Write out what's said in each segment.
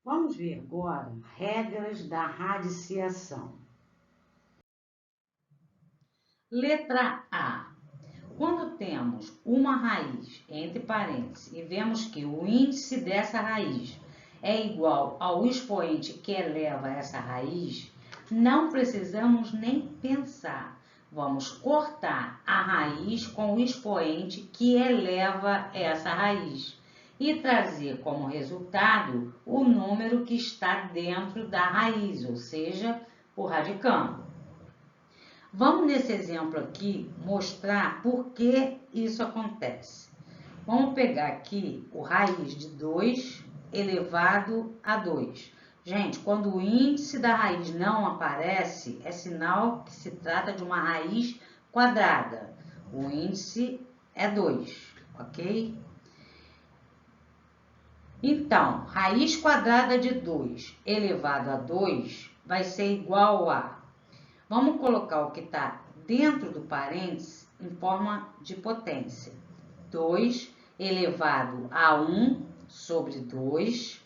Vamos ver agora regras da radiciação. Letra A. Quando temos uma raiz entre parênteses e vemos que o índice dessa raiz é igual ao expoente que eleva essa raiz, não precisamos nem pensar. Vamos cortar a raiz com o expoente que eleva essa raiz e trazer como resultado o número que está dentro da raiz, ou seja, o radicando. Vamos nesse exemplo aqui mostrar por que isso acontece. Vamos pegar aqui o raiz de 2 elevado a 2. Gente, quando o índice da raiz não aparece, é sinal que se trata de uma raiz quadrada. O índice é 2, ok? Então, raiz quadrada de 2 elevado a 2 vai ser igual a... Vamos colocar o que está dentro do parênteses em forma de potência. 2 elevado a 1 sobre 2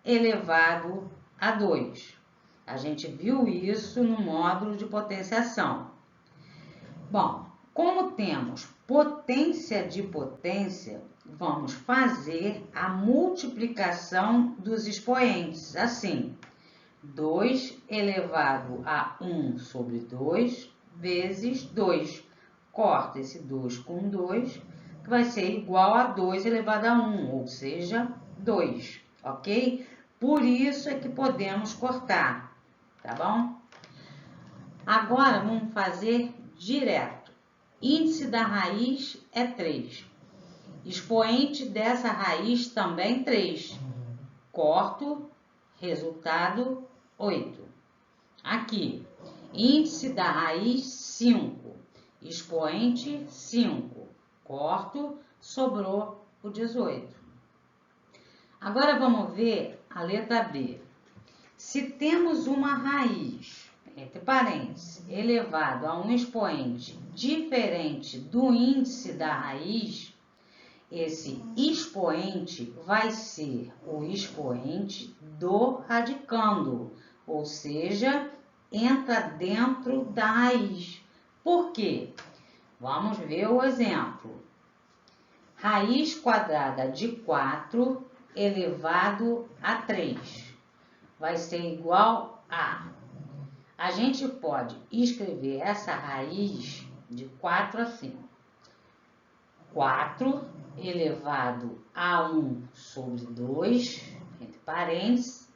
elevado a 2. A gente viu isso no módulo de potenciação. Bom, como temos potência de potência, vamos fazer a multiplicação dos expoentes. Assim, 2 elevado a 1 sobre 2 vezes 2. Corta esse 2 com 2, que vai ser igual a 2 elevado a 1, ou seja, 2, ok? Por isso é que podemos cortar, tá bom? Agora, vamos fazer direto. Índice da raiz é 3. Expoente dessa raiz também 3. Corto, resultado 8. Aqui, índice da raiz 5. Expoente 5. Corto, sobrou o 18. Agora vamos ver a letra B. Se temos uma raiz, entre parênteses, elevado a um expoente diferente do índice da raiz, esse expoente vai ser o expoente do radicando, ou seja, entra dentro da raiz. Por quê? Vamos ver o exemplo. Raiz quadrada de 4 elevado a 3 vai ser igual a... A gente pode escrever essa raiz de 4 assim. 4 elevado a 1 sobre 2, entre parênteses,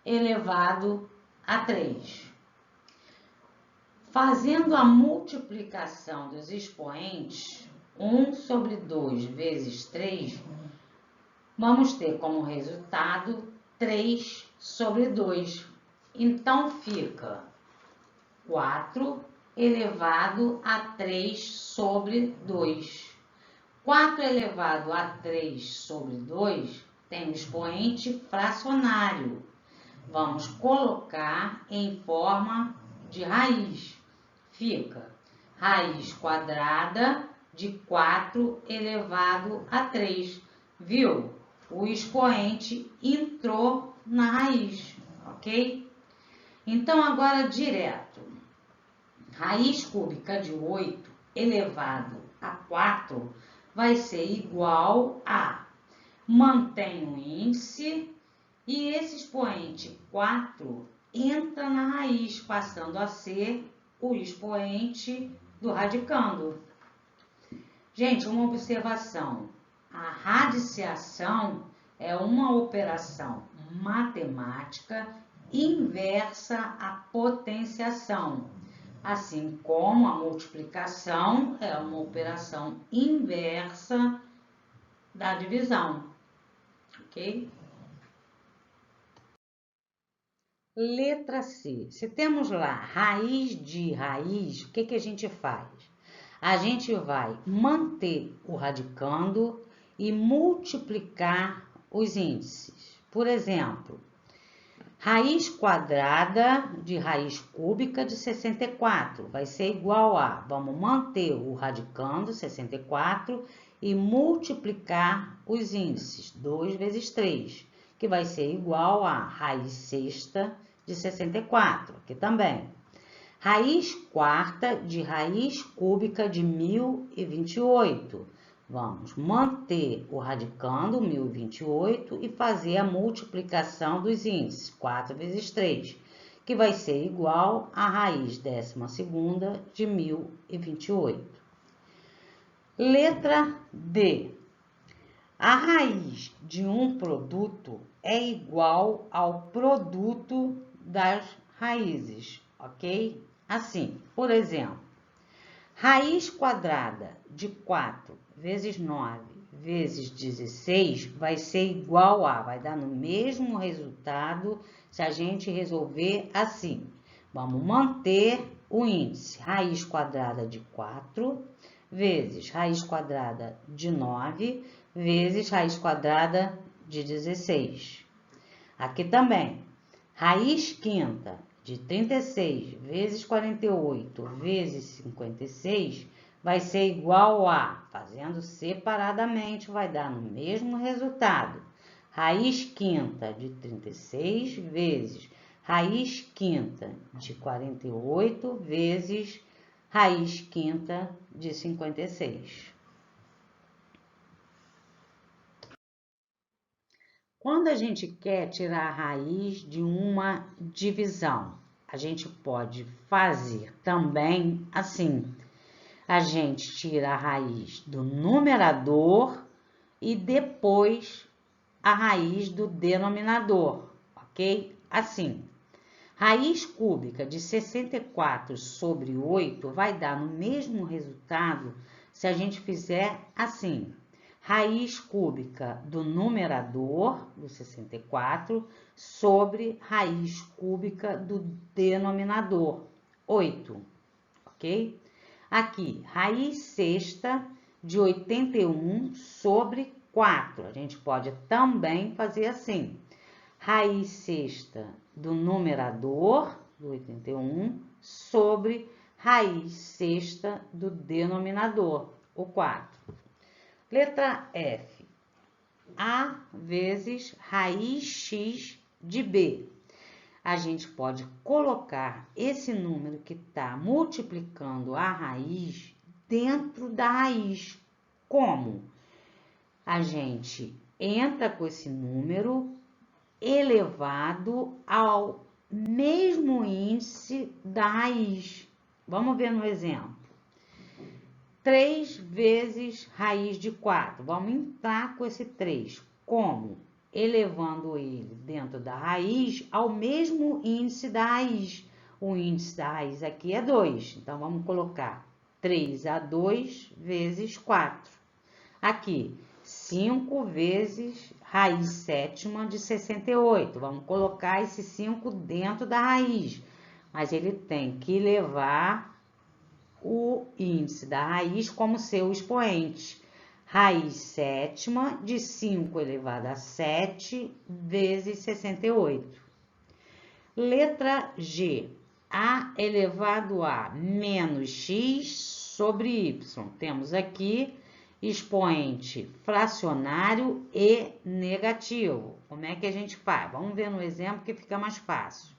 elevado a 3. Fazendo a multiplicação dos expoentes, 1 sobre 2 vezes 3, vamos ter como resultado 3 sobre 2. Então, fica 4 elevado a 3 sobre 2. 4 elevado a 3 sobre 2 tem um expoente fracionário. Vamos colocar em forma de raiz. Fica raiz quadrada de 4 elevado a 3. Viu? O expoente entrou na raiz, ok? Então, agora direto. Raiz cúbica de 8 elevado a 4 vai ser igual a... Mantém o índice e esse expoente 4 entra na raiz, passando a ser o expoente do radicando. Gente, uma observação. A radiciação é uma operação matemática inversa à potenciação, assim como a multiplicação é uma operação inversa da divisão, ok? Letra C. Se temos lá raiz de raiz, o que a gente faz? A gente vai manter o radicando e multiplicar os índices. Por exemplo, raiz quadrada de raiz cúbica de 64 vai ser igual a... Vamos manter o radicando, 64, e multiplicar os índices, 2 vezes 3, que vai ser igual a raiz sexta de 64, aqui também. Raiz quarta de raiz cúbica de 1028. Vamos manter o radicando, 1028, e fazer a multiplicação dos índices, 4 vezes 3, que vai ser igual a raiz 12ª de 1028. Letra D. A raiz de um produto é igual ao produto das raízes, ok? Assim, por exemplo, raiz quadrada de 4 vezes 9 vezes 16 vai ser igual a, vai dar no mesmo resultado se a gente resolver assim. Vamos manter o índice, raiz quadrada de 4 vezes raiz quadrada de 9 vezes raiz quadrada de 16. Aqui também, raiz quinta de 36 vezes 48 vezes 56 vai ser igual a, fazendo separadamente, vai dar no mesmo resultado. Raiz quinta de 36 vezes raiz quinta de 48 vezes raiz quinta de 56. Quando a gente quer tirar a raiz de uma divisão, a gente pode fazer também assim. A gente tira a raiz do numerador e depois a raiz do denominador, ok? Assim, raiz cúbica de 64 sobre 8 vai dar no mesmo resultado se a gente fizer assim. Raiz cúbica do numerador, do 64, sobre raiz cúbica do denominador, 8, ok? Aqui, raiz sexta de 81 sobre 4. A gente pode também fazer assim. Raiz sexta do numerador, do 81, sobre raiz sexta do denominador, o 4. Letra F. A vezes raiz x de B. A gente pode colocar esse número que está multiplicando a raiz dentro da raiz. Como? A gente entra com esse número elevado ao mesmo índice da raiz. Vamos ver no exemplo. 3 vezes raiz de 4. Vamos entrar com esse 3. Como? Elevando ele dentro da raiz ao mesmo índice da raiz. O índice da raiz aqui é 2. Então, vamos colocar 3 a 2 vezes 4. Aqui, 5 vezes raiz sétima de 68. Vamos colocar esse 5 dentro da raiz. Mas ele tem que levar o índice da raiz como seu expoente. Raiz sétima de 5 elevado a 7 vezes 68. Letra G. A elevado a menos x sobre y. Temos aqui expoente fracionário e negativo. Como é que a gente faz? Vamos ver no exemplo que fica mais fácil.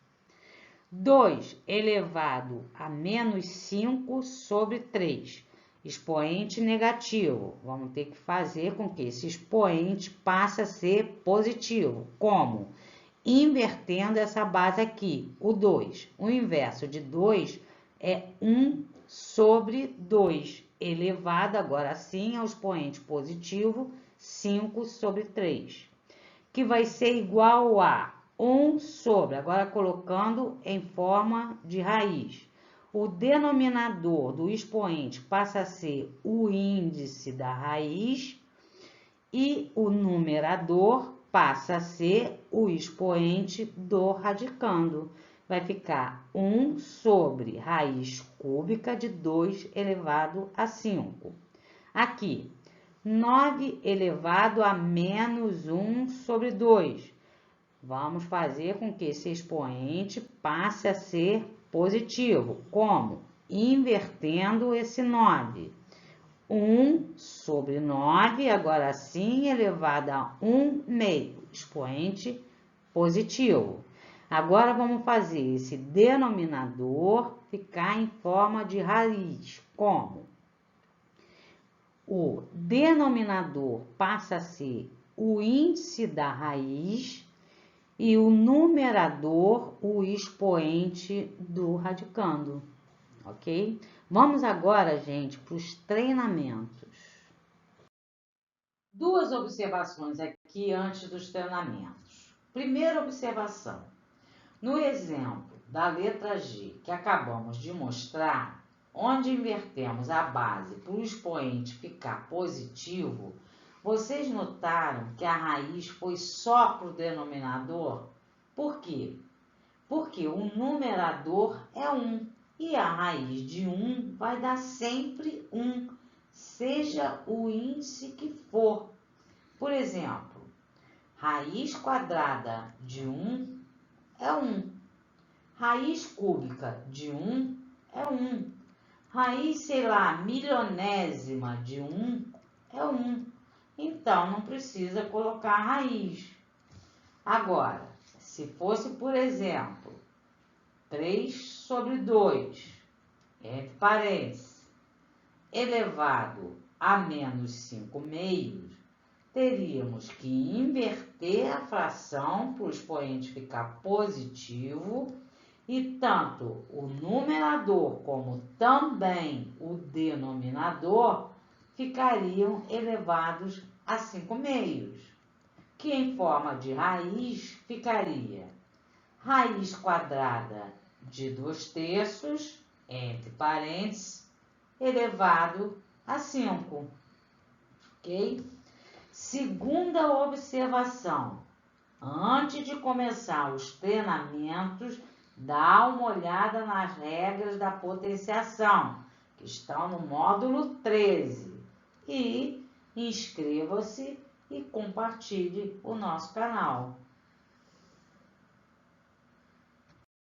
2 elevado a menos 5 sobre 3. Expoente negativo. Vamos ter que fazer com que esse expoente passe a ser positivo. Como? Invertendo essa base aqui, o 2. O inverso de 2 é 1 sobre 2, elevado agora sim ao expoente positivo, 5 sobre 3, que vai ser igual a 1 sobre, agora colocando em forma de raiz. O denominador do expoente passa a ser o índice da raiz e o numerador passa a ser o expoente do radicando. Vai ficar 1 sobre raiz cúbica de 2 elevado a 5. Aqui, 9 elevado a menos 1 sobre 2. Vamos fazer com que esse expoente passe a ser positivo. Como? Invertendo esse 9. 1 sobre 9, agora sim, elevado a 1 meio. expoente positivo. Agora vamos fazer esse denominador ficar em forma de raiz. Como? O denominador passa a ser o índice da raiz e o numerador o expoente do radicando, ok? Vamos agora, gente, para os treinamentos. Duas observações aqui antes dos treinamentos. Primeira observação. No exemplo da letra G que acabamos de mostrar, onde invertemos a base para o expoente ficar positivo, vocês notaram que a raiz foi só para o denominador? Por quê? Porque o numerador é 1 e a raiz de 1 vai dar sempre 1, seja o índice que for. Por exemplo, raiz quadrada de 1 é 1. Raiz cúbica de 1 é 1. Raiz, sei lá, milionésima de 1 é 1. Então, não precisa colocar raiz. Agora, se fosse, por exemplo, 3 sobre 2, entre parênteses, elevado a menos 5 meios, teríamos que inverter a fração para o expoente ficar positivo e tanto o numerador como também o denominador ficariam elevados a 5 meios, que em forma de raiz ficaria raiz quadrada de 2/3, entre parênteses, elevado a 5, ok? Segunda observação, antes de começar os treinamentos, dá uma olhada nas regras da potenciação, que estão no módulo 13, e inscreva-se e compartilhe o nosso canal.